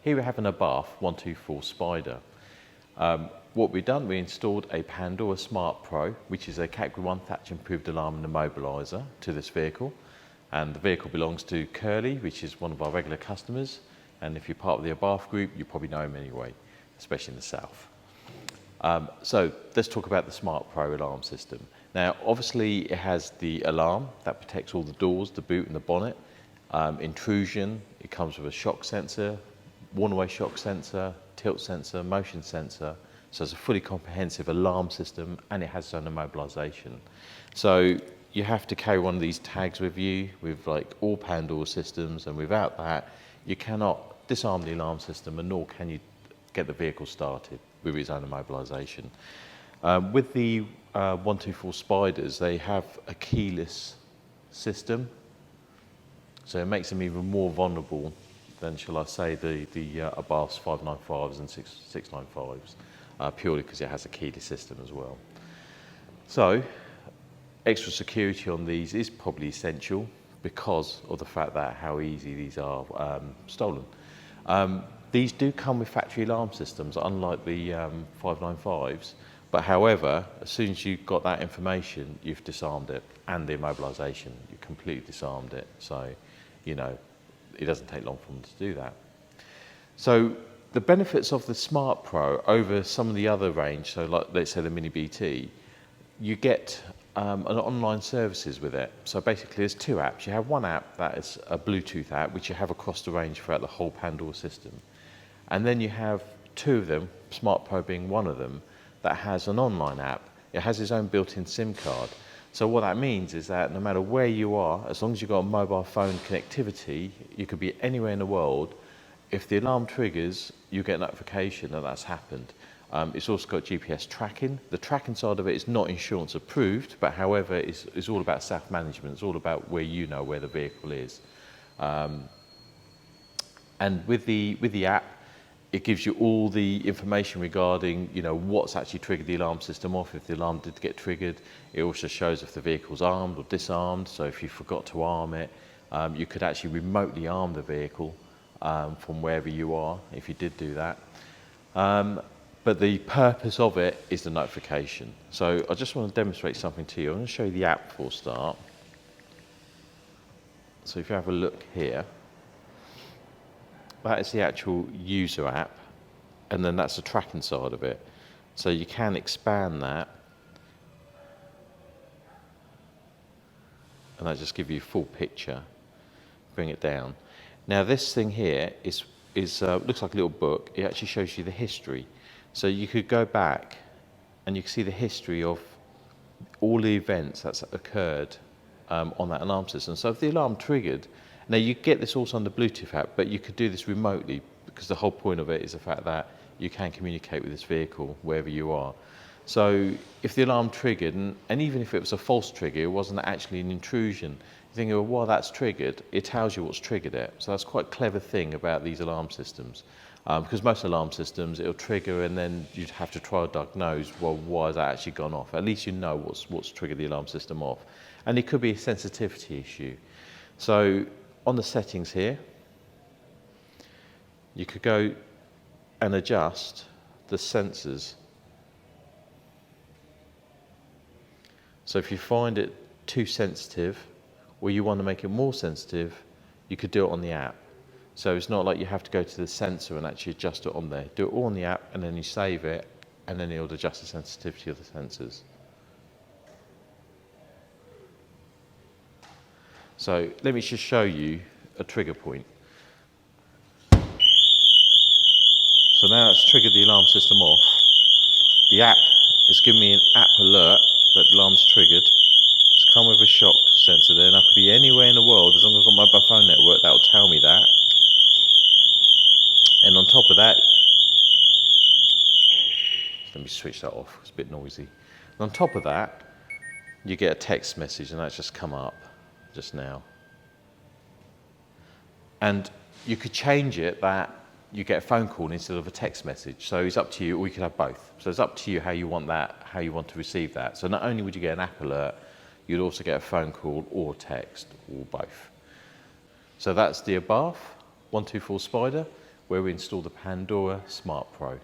Here we have an Abarth 124 Spider. What we've done, we installed a Pandora Smart Pro, which is a Category 1 thatch improved alarm and immobiliser to this vehicle. And the vehicle belongs to Curly, which is one of our regular customers. And if you're part of the Abarth group, you probably know him anyway, especially in the south. So let's talk about the Smart Pro alarm system. Now, obviously it has the alarm that protects all the doors, the boot and the bonnet. Intrusion, it comes with a shock sensor, one-way shock sensor, tilt sensor, motion sensor. So it's a fully comprehensive alarm system, and it has its own immobilisation. So you have to carry one of these tags with you with like all Pandora systems, and without that you cannot disarm the alarm system, and nor can you get the vehicle started with its own immobilisation. With the 124 Spiders, they have a keyless system, so it makes them even more vulnerable than, shall I say, the Abarth's 595s and 695s, purely because it has a keyless system as well. So extra security on these is probably essential because of the fact that how easy these are stolen. These do come with factory alarm systems, unlike the 595s, but however, as soon as you've got that information, you've disarmed it, and the immobilisation, you've completely disarmed it. So, you know, it doesn't take long for them to do that. So the benefits of the Smart Pro over some of the other range, so like let's say the Mini BT, you get an online services with it. So basically there's two apps. You have one app that is a Bluetooth app, which you have across the range throughout the whole Pandora system. And then you have two of them, Smart Pro being one of them, that has an online app. It has its own built-in SIM card. So what that means is that no matter where you are, as long as you've got a mobile phone connectivity, you could be anywhere in the world. If the alarm triggers, you get a notification that that's happened. It's also got GPS tracking. The tracking side of it is not insurance approved, but however, it's all about self-management. It's all about where you know where the vehicle is. And with the app, it gives you all the information regarding, you know, what's actually triggered the alarm system off. If the alarm did get triggered, it also shows if the vehicle's armed or disarmed. So if you forgot to arm it, you could actually remotely arm the vehicle from wherever you are, if you did do that. But the purpose of it is the notification. So I just want to demonstrate something to you. I'm going to show you the app for a start. So if you have a look here, that is the actual user app, and then that's the tracking side of it. So you can expand that, and that just gives you a full picture. Bring it down. Now this thing here is looks like a little book. It actually shows you the history. So you could go back and you can see the history of all the events that's occurred on that alarm system. So if the alarm triggered, now you get this also on the Bluetooth app, but you could do this remotely because the whole point of it is the fact that you can communicate with this vehicle wherever you are. So if the alarm triggered, and even if it was a false trigger, it wasn't actually an intrusion, you think, well, while that's triggered, it tells you what's triggered it. So that's quite a clever thing about these alarm systems. Because most alarm systems, it'll trigger and then you'd have to try to diagnose, well, why has that actually gone off? At least you know what's triggered the alarm system off. And it could be a sensitivity issue. So on the settings here, you could go and adjust the sensors. So if you find it too sensitive, or you want to make it more sensitive, you could do it on the app. So it's not like you have to go to the sensor and actually adjust it on there. Do it all on the app, and then you save it, and then it'll adjust the sensitivity of the sensors. So let me just show you a trigger point. So now it's triggered the alarm system off. The app has given me an app alert that the alarm's triggered. It's come with a shock sensor there, and I could be anywhere in the world as long as I've got my mobile phone network, that'll tell me that. And on top of that, let me switch that off, it's a bit noisy. And on top of that, you get a text message, and that's just come up just now. And you could change it that you get a phone call instead of a text message. So it's up to you, or you could have both. So it's up to you how you want that, how you want to receive that. So not only would you get an app alert, you'd also get a phone call or text, or both. So that's the Abarth 124 Spider where we install the Pandora Smart Pro.